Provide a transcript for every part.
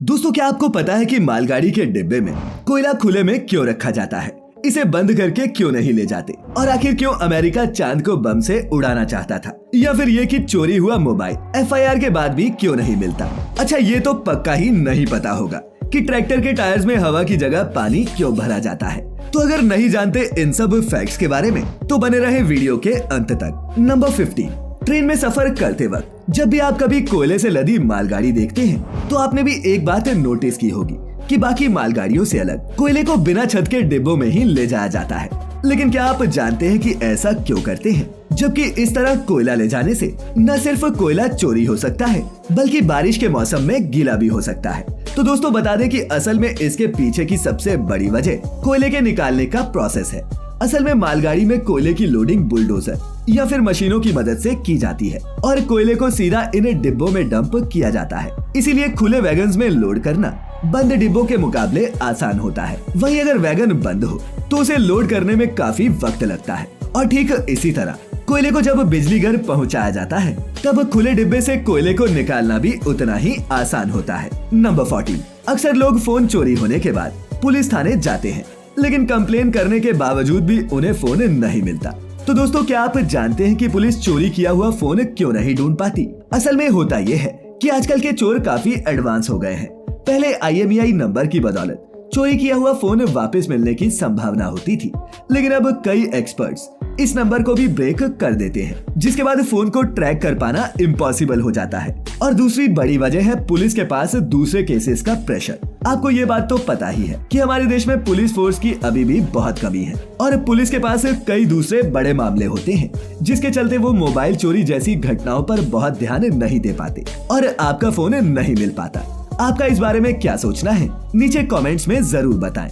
दोस्तों, क्या आपको पता है कि मालगाड़ी के डिब्बे में कोयला खुले में क्यों रखा जाता है? इसे बंद करके क्यों नहीं ले जाते? और आखिर क्यों अमेरिका चांद को बम से उड़ाना चाहता था? या फिर ये कि चोरी हुआ मोबाइल FIR के बाद भी क्यों नहीं मिलता? अच्छा, ये तो पक्का ही नहीं पता होगा कि ट्रैक्टर के टायर्स में हवा की जगह पानी क्यों भरा जाता है। तो अगर नहीं जानते इन सब फैक्ट्स के बारे में तो बने रहे वीडियो के अंत तक। नंबर 15, ट्रेन में सफर करते वक्त जब भी आप कभी कोयले से लदी मालगाड़ी देखते हैं तो आपने भी एक बात नोटिस की होगी कि बाकी मालगाड़ियों से अलग कोयले को बिना छत के डिब्बों में ही ले जाया जाता है। लेकिन क्या आप जानते हैं कि ऐसा क्यों करते हैं? जबकि इस तरह कोयला ले जाने से न सिर्फ कोयला चोरी हो सकता है बल्कि बारिश के मौसम में गीला भी हो सकता है। तो दोस्तों, बता दें कि असल में इसके पीछे की सबसे बड़ी वजह कोयले के निकालने का प्रोसेस है। असल में मालगाड़ी में कोयले की लोडिंग बुलडोजर या फिर मशीनों की मदद से की जाती है और कोयले को सीधा इन डिब्बों में डंप किया जाता है। इसीलिए खुले वैगन्स में लोड करना बंद डिब्बों के मुकाबले आसान होता है। वहीं अगर वैगन बंद हो तो उसे लोड करने में काफी वक्त लगता है। और ठीक इसी तरह कोयले को जब बिजली घर पहुंचाया जाता है तब खुले डिब्बे से कोयले को निकालना भी उतना ही आसान होता है। नंबर 14, अक्सर लोग फोन चोरी होने के बाद पुलिस थाने जाते हैं, लेकिन कंप्लेन करने के बावजूद भी उन्हें फोन नहीं मिलता। तो दोस्तों, क्या आप जानते हैं कि पुलिस चोरी किया हुआ फोन क्यों नहीं ढूंढ पाती? असल में होता यह है कि आजकल के चोर काफी एडवांस हो गए हैं। पहले IMEI नंबर की बदौलत चोरी किया हुआ फोन वापस मिलने की संभावना होती थी, लेकिन अब कई एक्सपर्ट्स इस नंबर को भी ब्रेक कर देते हैं, जिसके बाद फोन को ट्रैक कर पाना इम्पॉसिबल हो जाता है। और दूसरी बड़ी वजह है पुलिस के पास दूसरे केसेस का प्रेशर। आपको ये बात तो पता ही है कि हमारे देश में पुलिस फोर्स की अभी भी बहुत कमी है और पुलिस के पास कई दूसरे बड़े मामले होते हैं, जिसके चलते वो मोबाइल चोरी जैसी घटनाओं पर बहुत ध्यान नहीं दे पाते और आपका फोन नहीं मिल पाता। आपका इस बारे में क्या सोचना है? नीचे कमेंट्स में जरूर बताएं।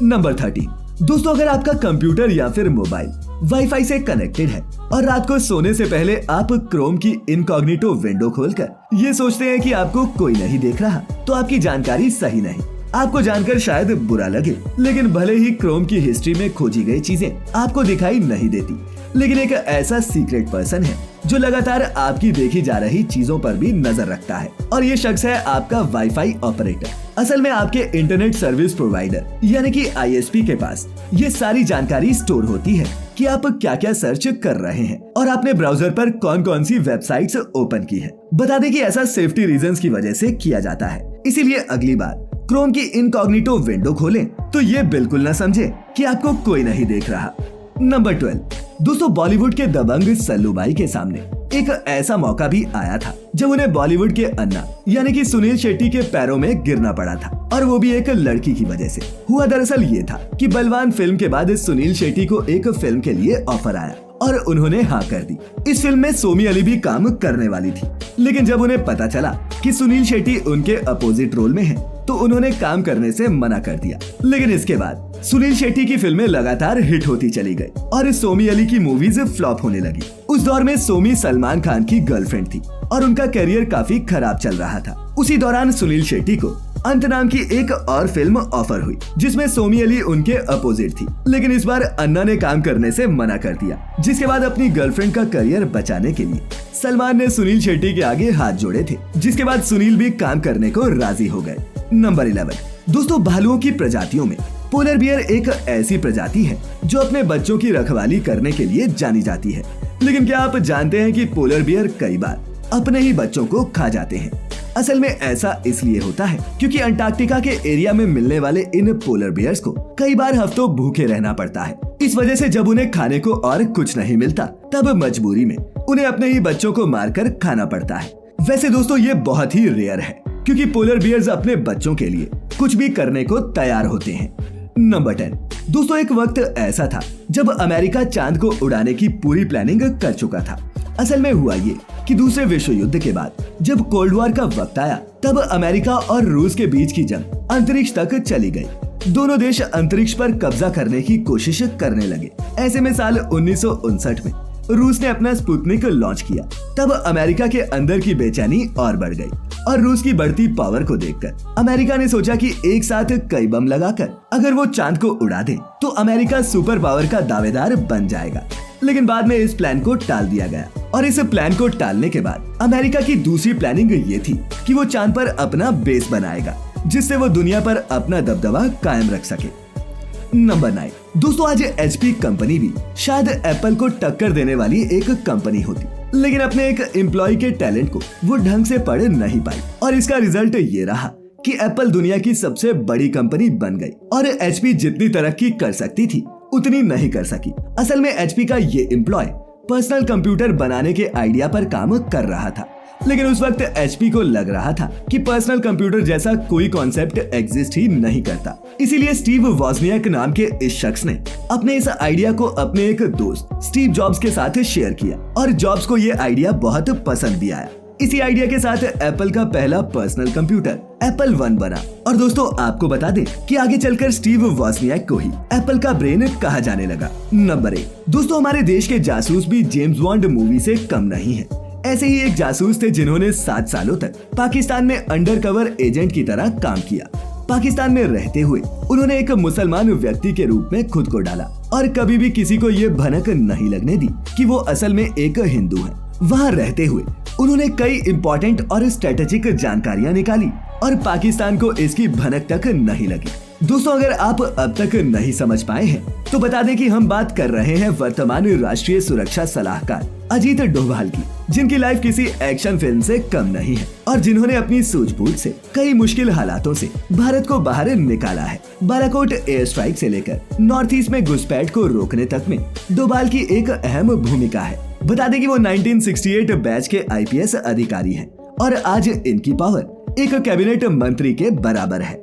नंबर 13, दोस्तों, अगर आपका कंप्यूटर या फिर मोबाइल वाईफाई से कनेक्टेड है और रात को सोने से पहले आप क्रोम की इनकॉग्निटो विंडो खोलकर ये सोचते हैं कि आपको कोई नहीं देख रहा, तो आपकी जानकारी सही नहीं। आपको जानकर शायद बुरा लगे, लेकिन भले ही क्रोम की हिस्ट्री में खोजी गई चीजें आपको दिखाई नहीं देती, लेकिन एक ऐसा सीक्रेट पर्सन है जो लगातार आपकी देखी जा रही चीजों पर भी नजर रखता है, और ये शख्स है आपका वाईफाई ऑपरेटर। असल में आपके इंटरनेट सर्विस प्रोवाइडर यानी कि ISP के पास ये सारी जानकारी स्टोर होती है कि आप क्या क्या सर्च कर रहे हैं और आपने ब्राउजर पर कौन कौन सी वेबसाइट्स ओपन की है। बता दें कि ऐसा सेफ्टी रीजंस की वजह से किया जाता है। इसीलिए अगली बार क्रोम की इनकॉग्निटो विंडो खोलें तो ये बिल्कुल न समझे कि आपको कोई नहीं देख रहा। नंबर 12, दोस्तों, बॉलीवुड के दबंग सल्लू भाई के सामने एक ऐसा मौका भी आया था जब उन्हें बॉलीवुड के अन्ना यानी कि सुनील शेट्टी के पैरों में गिरना पड़ा था, और वो भी एक लड़की की वजह से। हुआ दरअसल ये था कि बलवान फिल्म के बाद सुनील शेट्टी को एक फिल्म के लिए ऑफर आया और उन्होंने हाँ कर दी। इस फिल्म में सोमी अली भी काम करने वाली थी, लेकिन जब उन्हें पता चला कि सुनील शेट्टी उनके अपोजिट रोल में है तो उन्होंने काम करने से मना कर दिया। लेकिन इसके बाद सुनील शेट्टी की फिल्में लगातार हिट होती चली गई और सोमी अली की मूवीज फ्लॉप होने लगी। उस दौर में सोमी सलमान खान की गर्लफ्रेंड थी और उनका करियर काफी खराब चल रहा था। उसी दौरान सुनील शेट्टी को अंत नाम की एक और फिल्म ऑफर हुई जिसमें सोमी अली उनके अपोजिट थी, लेकिन इस बार अन्ना ने काम करने से मना कर दिया, जिसके बाद अपनी गर्लफ्रेंड का करियर बचाने के लिए सलमान ने सुनील शेट्टी के आगे हाथ जोड़े थे, जिसके बाद सुनील भी काम करने को राजी हो गए। नंबर 11, दोस्तों, भालुओं की प्रजातियों में पोलर बियर एक ऐसी प्रजाति है जो अपने बच्चों की रखवाली करने के लिए जानी जाती है। लेकिन क्या आप जानते हैं कि पोलर बियर कई बार अपने ही बच्चों को खा जाते हैं? असल में ऐसा इसलिए होता है क्योंकि अंटार्कटिका के एरिया में मिलने वाले इन पोलर बियर्स को कई बार हफ्तों भूखे रहना पड़ता है। इस वजह से जब उन्हें खाने को और कुछ नहीं मिलता तब मजबूरी में उन्हें अपने ही बच्चों को मारकर खाना पड़ता है। वैसे दोस्तों, ये बहुत ही रेयर है क्योंकि पोलर बियर्स अपने बच्चों के लिए कुछ भी करने को तैयार होते हैं। नंबर 10, दोस्तों, एक वक्त ऐसा था जब अमेरिका चांद को उड़ाने की पूरी प्लानिंग कर चुका था। असल में हुआ ये कि दूसरे विश्व युद्ध के बाद जब कोल्ड वॉर का वक्त आया तब अमेरिका और रूस के बीच की जंग अंतरिक्ष तक चली गई। दोनों देश अंतरिक्ष पर कब्जा करने की कोशिश करने लगे। ऐसे में साल 1959 में रूस ने अपना स्पुतनिक लॉन्च किया। तब अमेरिका के अंदर की बेचैनी और बढ़ गई और रूस की बढ़ती पावर को देखकर अमेरिका ने सोचा कि एक साथ कई बम लगाकर अगर वो चांद को उड़ा दे तो अमेरिका सुपर पावर का दावेदार बन जाएगा। लेकिन बाद में इस प्लान को टाल दिया गया और इस प्लान को टालने के बाद अमेरिका की दूसरी प्लानिंग ये थी कि वो चांद पर अपना बेस बनाएगा। जिससे वो दुनिया पर अपना दबदबा कायम रख सके। नंबर 9। दोस्तों आज HP कंपनी भी शायद एप्पल को टक्कर देने वाली एक कंपनी होती, लेकिन अपने एक एम्प्लॉय के टैलेंट को वो ढंग से पढ़ नहीं पाई और इसका रिजल्ट ये रहा कि एप्पल दुनिया की सबसे बड़ी कंपनी बन गई और HP जितनी तरक्की कर सकती थी उतनी नहीं कर सकी। असल में HP का ये एम्प्लॉय पर्सनल कंप्यूटर बनाने के आइडिया पर काम कर रहा था, लेकिन उस वक्त HP को लग रहा था कि पर्सनल कंप्यूटर जैसा कोई कॉन्सेप्ट एग्जिस्ट ही नहीं करता। इसीलिए स्टीव वॉज़नियाक नाम के इस शख्स ने अपने इस आइडिया को अपने एक दोस्त स्टीव जॉब्स के साथ शेयर किया और जॉब्स को ये आइडिया बहुत पसंद भी आया। इसी आइडिया के साथ एप्पल का पहला पर्सनल कंप्यूटर एप्पल 1 बना। और दोस्तों आपको बता दें कि आगे चलकर स्टीव वॉज़नियाक को ही एप्पल का ब्रेन कहा जाने लगा। नंबर 1। दोस्तों हमारे देश के जासूस भी जेम्स बॉन्ड मूवी से कम नहीं है। ऐसे ही एक जासूस थे जिन्होंने 7 सालों तक पाकिस्तान में अंडरकवर एजेंट की तरह काम किया। पाकिस्तान में रहते हुए उन्होंने एक मुसलमान व्यक्ति के रूप में खुद को डाला और कभी भी किसी को ये भनक नहीं लगने दी कि वो असल में एक हिंदू है। वहाँ रहते हुए उन्होंने कई इंपॉर्टेंट और स्ट्रेटेजिक जानकारियां निकाली और पाकिस्तान को इसकी भनक तक नहीं लगी। दोस्तों अगर आप अब तक नहीं समझ पाए हैं तो बता दें कि हम बात कर रहे हैं वर्तमान राष्ट्रीय सुरक्षा सलाहकार अजीत डोभाल की, जिनकी लाइफ किसी एक्शन फिल्म से कम नहीं है और जिन्होंने अपनी सूझबूझ से कई मुश्किल हालातों से भारत को बाहर निकाला है। बालाकोट एयर स्ट्राइक से लेकर नॉर्थ ईस्ट में घुसपैठ को रोकने तक में डोभाल की एक अहम भूमिका है। बता दें कि वो 1968 बैच के IPS अधिकारी हैं और आज इनकी पावर एक कैबिनेट मंत्री के बराबर है।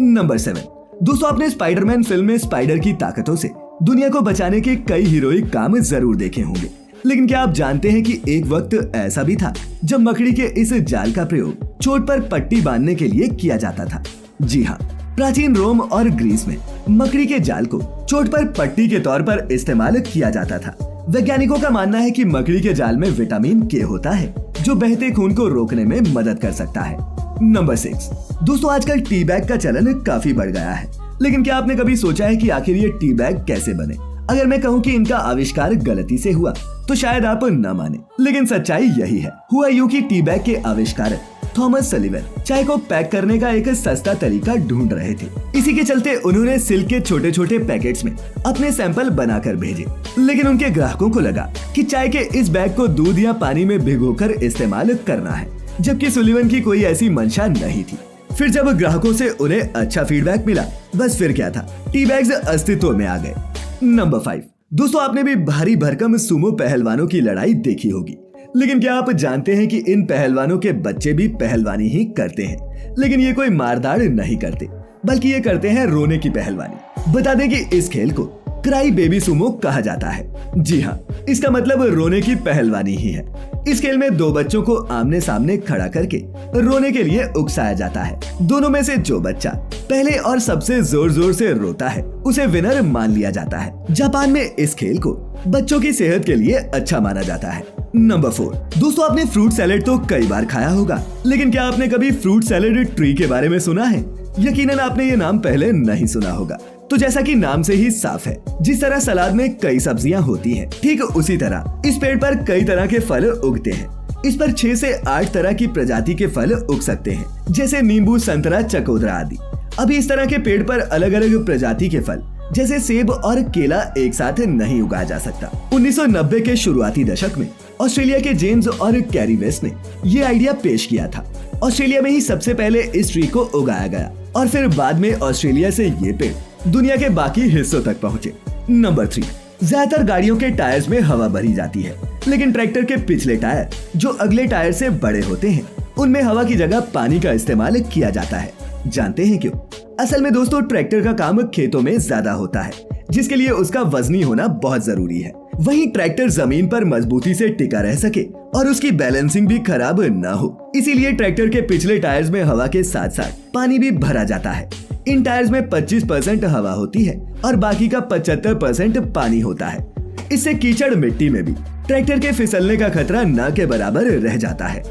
नंबर 7। दोस्तों आपने स्पाइडरमैन फिल्म में स्पाइडर की ताकतों से दुनिया को बचाने के कई हीरोइक काम जरूर देखे होंगे, लेकिन क्या आप जानते हैं कि एक वक्त ऐसा भी था जब मकड़ी के इस जाल का प्रयोग चोट पर पट्टी बांधने के लिए किया जाता था। जी हाँ, प्राचीन रोम और ग्रीस में मकड़ी के जाल को चोट पर पट्टी के तौर पर इस्तेमाल किया जाता था। वैज्ञानिकों का मानना है कि मकड़ी के जाल में विटामिन K होता है जो बहते खून को रोकने में मदद कर सकता है। नंबर 6। दोस्तों आजकल टी बैग का चलन काफी बढ़ गया है, लेकिन क्या आपने कभी सोचा है कि आखिर ये टी बैग कैसे बने? अगर मैं कहूँ कि इनका आविष्कार गलती से हुआ तो शायद आप न माने, लेकिन सच्चाई यही है। हुआ यूं कि टी बैग के आविष्कारक थॉमस सलीवन चाय को पैक करने का एक सस्ता तरीका ढूंढ रहे थे। इसी के चलते उन्होंने सिल्क के छोटे छोटे पैकेट्स में अपने सैंपल बनाकर भेजे, लेकिन उनके ग्राहकों को लगा कि चाय के इस बैग को दूध या पानी में भिगोकर इस्तेमाल करना है, जबकि सुलीवन की कोई ऐसी मंशा नहीं थी। फिर जब ग्राहकों से उन्हें अच्छा फीडबैक मिला, बस फिर क्या था, टी बैग्स अस्तित्व में आ गए। नंबर 5। दोस्तों आपने भी भारी भरकम सुमो पहलवानों की लड़ाई देखी होगी, लेकिन क्या आप जानते हैं कि इन पहलवानों के बच्चे भी पहलवानी ही करते हैं, लेकिन ये कोई मारदाड़ नहीं करते, बल्कि ये करते हैं रोने की पहलवानी। बता दें कि इस खेल को क्राई बेबी सुमो कहा जाता है। जी हाँ, इसका मतलब रोने की पहलवानी ही है। इस खेल में 2 बच्चों को आमने सामने खड़ा करके रोने के लिए उकसाया जाता है। दोनों में से जो बच्चा पहले और सबसे जोर जोर से रोता है उसे विनर मान लिया जाता है। जापान में इस खेल को बच्चों की सेहत के लिए अच्छा माना जाता है। नंबर 4। दोस्तों आपने फ्रूट सैलेड तो कई बार खाया होगा, लेकिन क्या आपने कभी फ्रूट सैलेड ट्री के बारे में सुना है? यकीनन आपने ये नाम पहले नहीं सुना होगा। तो जैसा कि नाम से ही साफ है, जिस तरह सलाद में कई सब्जियां होती हैं, ठीक उसी तरह इस पेड़ पर कई तरह के फल उगते हैं। इस पर 6 से 8 तरह की प्रजाति के फल उग सकते हैं, जैसे नींबू, संतरा, चकोतरा आदि। अभी इस तरह के पेड़ पर अलग अलग प्रजाति के फल जैसे सेब और केला एक साथ नहीं उगाया जा सकता। 1990 के शुरुआती दशक में ऑस्ट्रेलिया के जेम्स और कैरी वेस्ट ने ये आइडिया पेश किया था। ऑस्ट्रेलिया में ही सबसे पहले इस ट्री को उगाया गया और फिर बाद में ऑस्ट्रेलिया से ये पेड़ दुनिया के बाकी हिस्सों तक पहुँचे। नंबर 3। ज्यादातर गाड़ियों के टायर्स में हवा भरी जाती है, लेकिन ट्रैक्टर के पिछले टायर जो अगले टायर से बड़े होते हैं उनमें हवा की जगह पानी का इस्तेमाल किया जाता है। जानते हैं क्यों? असल में दोस्तों ट्रैक्टर का काम खेतों में ज्यादा होता है, जिसके लिए उसका वजनी होना बहुत जरूरी है। वहीं ट्रैक्टर जमीन पर मजबूती से टिका रह सके और उसकी बैलेंसिंग भी खराब न हो, इसीलिए ट्रैक्टर के पिछले टायर्स में हवा के साथ साथ पानी भी भरा जाता है। इन टायर्स में 25% हवा होती है और बाकी का 75% पानी होता है। इससे कीचड़ मिट्टी में भी ट्रैक्टर के फिसलने का खतरा न के बराबर रह जाता है।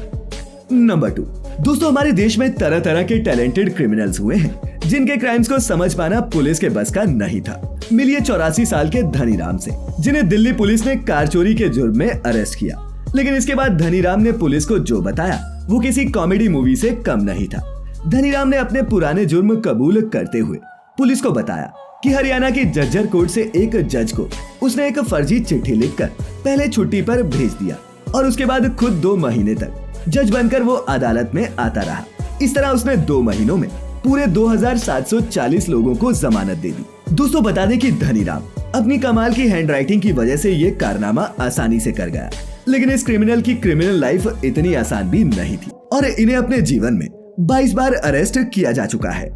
नंबर 2। दोस्तों हमारे देश में तरह तरह के टैलेंटेड क्रिमिनल्स हुए हैं, जिनके क्राइम्स को समझ पाना पुलिस के बस का नहीं था। मिलिए 84 साल के धनीराम से, जिन्हें दिल्ली पुलिस ने कार चोरी के जुर्म में अरेस्ट किया, लेकिन इसके बाद धनीराम ने पुलिस को जो बताया वो किसी कॉमेडी मूवी से कम नहीं था। धनीराम ने अपने पुराने जुर्म कबूल करते हुए पुलिस को बताया कि हरियाणा की जज्जर कोर्ट से एक जज को उसने एक फर्जी चिट्ठी लिखकर पहले छुट्टी पर भेज दिया और उसके बाद खुद 2 महीने तक जज बनकर वो अदालत में आता रहा। इस तरह उसने 2 महीनों में पूरे 2740 लोगों को जमानत दे दी। दोस्तों बता दें कि धनीराम अपनी कमाल की हैंडराइटिंग की वजह से ये कारनामा आसानी से कर गया, लेकिन इस क्रिमिनल की क्रिमिनल लाइफ इतनी आसान भी नहीं थी और इन्हें अपने जीवन में 22 बार अरेस्ट किया जा चुका है।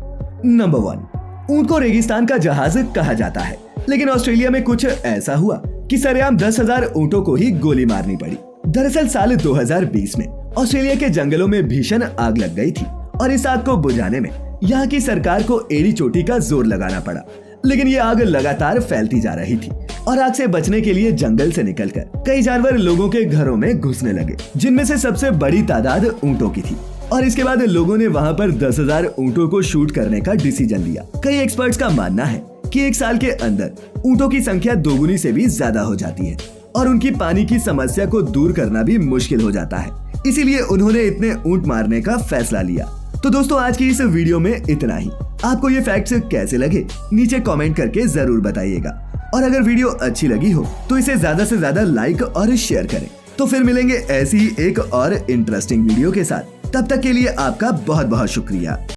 नंबर 1, ऊंट को रेगिस्तान का जहाज कहा जाता है, लेकिन ऑस्ट्रेलिया में कुछ ऐसा हुआ कि सरेआम 10,000 ऊंटों को ही गोली मारनी पड़ी। दरअसल साल 2020 में ऑस्ट्रेलिया के जंगलों में भीषण आग लग गई थी और इस आग को बुझाने में यहाँ की सरकार को एड़ी चोटी का जोर लगाना पड़ा, लेकिन ये आग लगातार फैलती जा रही थी और आग से बचने के लिए जंगल से निकलकर कई जानवर लोगों के घरों में घुसने लगे, जिनमें से सबसे बड़ी तादाद ऊंटों की थी। और इसके बाद लोगों ने वहां पर 10,000 ऊंटों को शूट करने का डिसीजन लिया। कई एक्सपर्ट्स का मानना है कि 1 साल के अंदर ऊंटों की संख्या दोगुनी से भी ज्यादा हो जाती है और उनकी पानी की समस्या को दूर करना भी मुश्किल हो जाता है। इसीलिए उन्होंने इतने ऊंट मारने का फैसला लिया। तो दोस्तों आज की इस वीडियो में इतना ही। आपको ये फैक्ट्स कैसे लगे नीचे कमेंट करके जरूर बताइएगा, और अगर वीडियो अच्छी लगी हो तो इसे ज्यादा से ज्यादा लाइक और शेयर करें। तो फिर मिलेंगे ऐसी ही एक और इंटरेस्टिंग वीडियो के साथ। तब तक के लिए आपका बहुत बहुत शुक्रिया।